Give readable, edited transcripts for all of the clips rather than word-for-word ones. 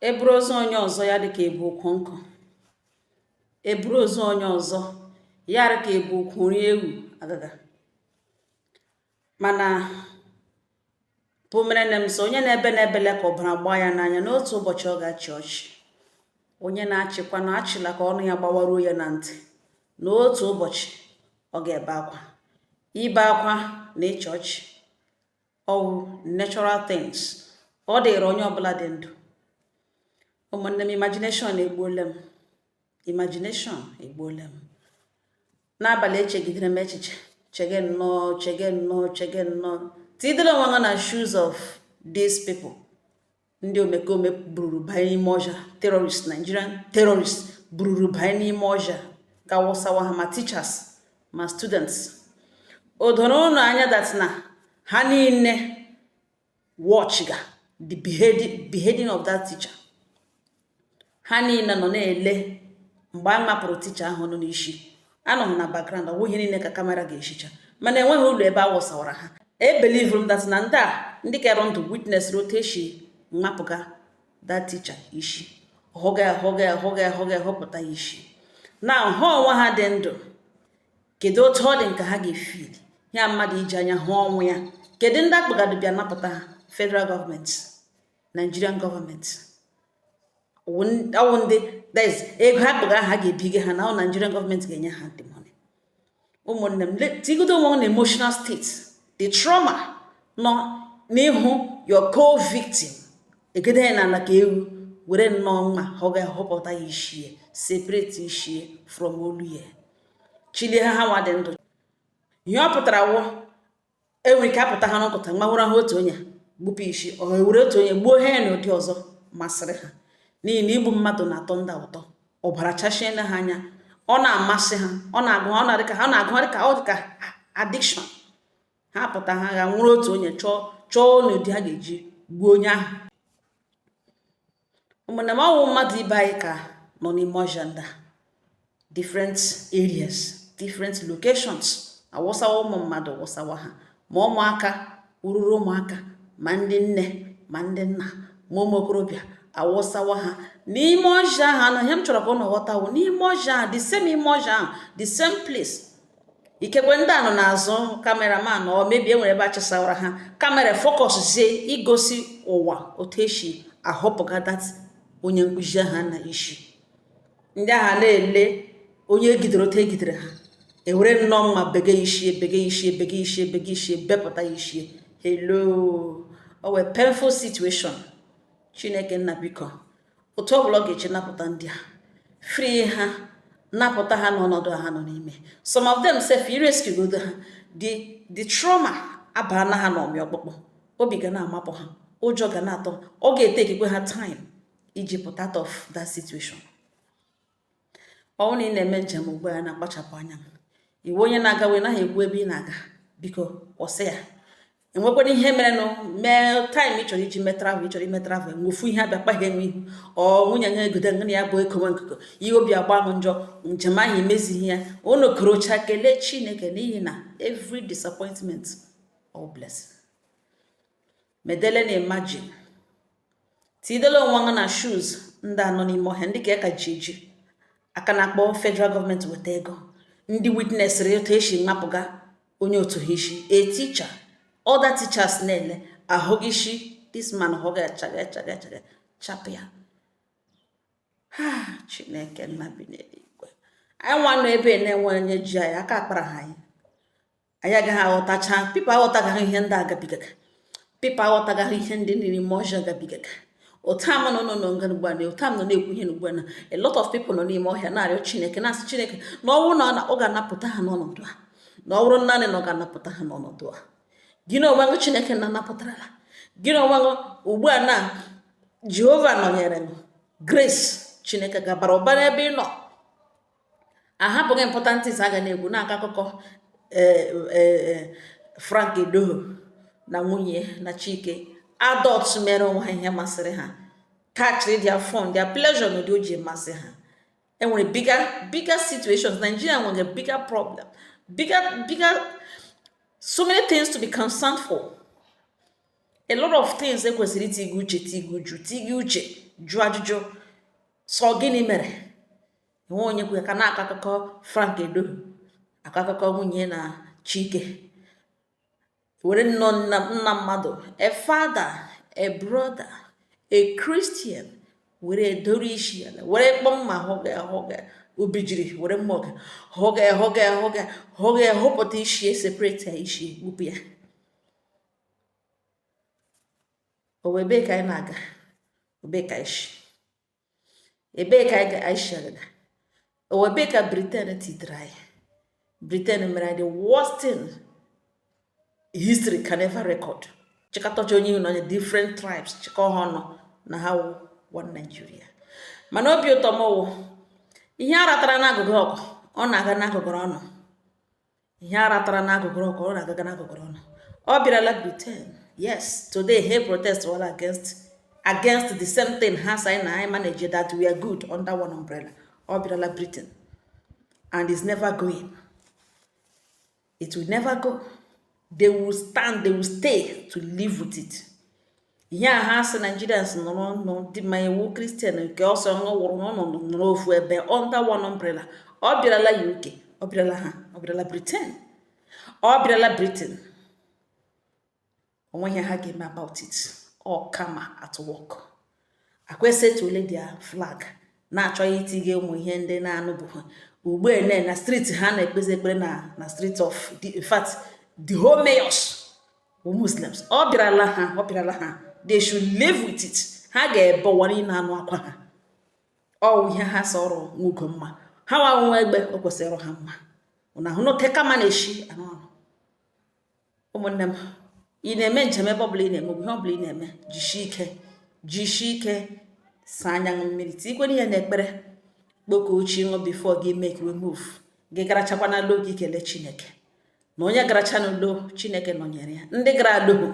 eburu ozu onye ọzọ ya dị ka ebu okwu nkụ. Eburu ozu onye ọzọ ya dị ka ebu okwu nri ewu agaga. Mana bụ mere na m so onye na-ebe na-ebele ka ọbara gbaa ya n'anya n'otu ụbọchị ọ ga-achị ọchị. Onye na-achịkwa na achịla ka ọnụ ya gbawaruo ya na ntị n'otu ụbọchị ọ ga-ebe akwa. Ibe akwa na ịchị ọchị ọwụ natural things. Ọ dịrị onye ọbụla dị ndụ. Ụmụnne m, imagination egbuola m. Imagination egbuola m. N'abalị echegidere m echiche, chege nnọọ. Tidere onwe ha na shoes of these people. Ndị omekome bururu banye n'ime ọja, terrorists, Nigerian terrorists bururu banye n'ime ọja ga-awụsawa ha ma teachers ma students. O doro unu anya that na ha niile watch ga the beheading of that teacher. Ha niile nọ na-ele mgbe a mapụrụ teacher ahụ nọ n'isi. Anọghị na background, ọ bụghị niile ka kamera ga-ehicha, mana enweghị ụlọ ebe a wụsawara ha. Believe m that na ndị kere ndụ witness rotation mmapụga that teacher isi. Họga họpụta ya isi. Na ha onwe ha dị ndụ, kedu otu ọ dị nke ha ga-efid ya mmadụ iji anya hụ ọnwụ ya? Kedu ndị akpagado bịa napụta ha? Federal government, Nigerian government. Ọwụ ndị ego ha kpagara ha ga-ebiga ha na Nigerian government ga-enye ha the money. Ụmụnne m, tigodo onwe na emotional state, the trauma nọ n'ihu your co-victim. Egede ya na ka ewu were nnọọ mma họga họpụta ya ishie, separate ishie from olu ya. Chilie ha nwa dị ndụ. Ihe ọ pụtara wụ enwere ike apụta ha n'ụkọta mgbanwere ha otu onye gbupụ isi, ọ ewere otu onye gbuo ha na ụdị ọzọ masịrị ha. N'ihi na igbu mmadụ na-atọ ndị ụtọ, ọbara chachie ha anya, ọ na-amasị ha, ọ na-agụ ha dịka addiction. Ha pụta ha ga nwere otu onye chọọ n'ụdị ha ga-eji gbuo onye ahụ. Ụmụnne m, ọwụ mmadụ ibe anyị ka nọ n'ime ọja ndị different areas, different locations. Awụsawa ụmụ mmadụ wụsawa ha, ma ụmụaka ururu ụmụaka, ma ndị nne ma ndị nna, ma ụmụ okorobịa awụsawa ha n'ime ọja ahụ. Na ihe m chọrọ ka ụnụ ghọtawo n'ime ọja ahụ, the same ime ọja ahụ, the same place. Ikekwe ndị anọ n'azụ kameraman ọ mebie nwere ebe achịsawara ha kamera fọkọszie igosi ụwa otu esi ahọpụga dat onye nkụzi ha na isi. Ndị agha na-ele onye egidere otu egidere ha, ewere nnọọ mma bege ishie bepụta ya ishie. Hello, o wee painful situation. Chineke nna biko, otu ọbụla ọ ga-eche napụta ndị a, free ha, napụta ha n'ọnọdụ ha nọ n'ime. Some of them self rescue godo ha, the trauma abana ha n'ọmị ọkpụkpụ. Obi ga na-amapụ ha, ụjọ ga na-atọ, ọ ga-etekekwe ha time iji pụta out of that situation. Ọ na ị na-eme njem ugbu a na-akpachapụ anya. Iwe onye na-aga wee naghị ekwu ebe ị na-aga, biko kwụsị ya. Enwekwara ihe mere mee time ị chọrọ iji ime travel, nwofu ihe abịa kpaghị enwe ihu, ọ nwunye ha egode ngana ya bụ ekowe nkụkọ, ihe obi agba ahụ njọ, njem ahụ emezighị ya. Unu korocha kelee Chineke n'ihi na every disappointment or blessing. Medele na imagine, tidele onwe ha na shoes ndị anọ n'ime ọhịa, ndị ka aka ji aka na-akpọ federal government weta ego. Ndị witness otu esi mmapụga onye otu ha isi, a teacher, other teachers na-ele ahụghị isi, this man hụga chaga chapụ ya. Chineke nna bi n'eluigwe, anyị nwa nọ ebe na-enwe onye ji anyị aka akpara ha anyị agaghị aghọtacha. Pipa aghọtagaghị ihe ndị agabigaga, pipa aghọtagaghị ihe ndị n'ime ọhịa gabigaga. Otu ama nọ n'ugbu a na otu am nọ na-ekwu ihe n'ugbu a na a lot of people nọ n'ime ọhịa na-arịọ Chineke, na-asị Chineke na ọ bụrụ na ọ ga-anapụta ha n'ọnọdụ a, na ọ bụrụ naanị na ọ ga-anapụta ha n'ọnọdụ a. Gị na onwe gị Chineke na-anapụtarala gị na onwe gị ugbu a na Jehova nọnyere m, grace Chineke gabara ụba n'ebe ị nọ. Ahapụghị important things a ga na-ekwu na-aka akụkọ Frank Edoho na nwunye na Chike. Adults mere onwe ha ihe masịrị ha, catching their fun, their pleasure n'ụdị o ji masị ha. Enwere bigger situations. Nigeria nwere bigger problem, bigger so many things to be concerned for. A lot of things ekwesịrị itiga uche jụọ ajụjụ sọ gịnị mere enwe onye kwu ya ka na-akọ akụkọ Frank Edoho akọ akụkọ nwunye na Chike were nna mmadụ a father a brother a Christian were edoro isi ya were kpọm ma hụga obijiri were mma oge hụga hụpụta isi separate ya isi wupụ ya o ebe ka anyị na-aga ebe ka isi ebe ka anyị shagada o ebe ka Britain tidere anyị Britain mere the worst thing history can never record chịkọtacha onye ihu na different tribes chịkọ ha ọnụ na ha one Nigeria mana obi ụtọ m wụ ihe aratara n'agụgụ ọgụ ọ na-aga n'agụgụ ọnụ ihe aratara n'agụgụ ọgụ ọ na-aga n'agụgụ ọnụ ọ bịarala Britain yes today he protest all against the same thing ha say na anyị manage that we are good under one umbrella ọ bịarala Britain and is never going. It will never go. They will stand, they will stay to live with it. Yeah, has Nigerians no the my Christian nke also no ofu ebe under one umbrella. Obirala UK, obirala Britain. Obirala Britain. When you have game about it, all come at work. Akwese to lay their flag. Na achọ itige ụmụ ihe ndị na-anụbụ ugbe na street ha na-ekpezi ekpere na street of in fact the whole mayors were Muslims. Ọ bịarala ha they should live with it. Ha ga-ebọwara na-anụ akwa ha ọ ihe ha sọrọ nwoke mma ha nwa egbe o kwesịrị ha mma na hụ no teka ma na-eshi anụ ọnụ ụmụnne m ị na-eme njem ebe ọbụla ị na-eme ihe ọbụla ị na-eme jishi ike sanya mmiri tikwe ihe na-ekpere kpoko uchi ṅụ before gị make we move gị garachakwa na lo gị kele Chineke na onye garacha n'udo Chineke nọnyere ya ndị gara alohu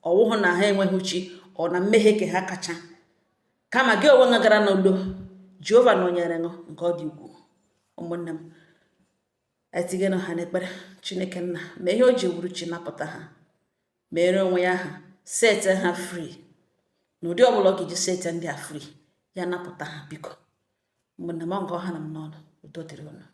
ọwụhụ na ha enweghị uchi ọ na mmehie ke ha kacha kama gị onwe gara n'udo Jehova nọnyere ṅụ nke ọ dị ukwuu ụmụnne m etige na ha n'ekpere Chineke nna ma ihe o ji wuru chi napụta ha mere onwe ya ha set ha free n'ụdị ọbụla ọ ga-eji set ndị a free ya napụta ha biko ụmụnne m ọ ha na m n'ọnụ udo dịrị unu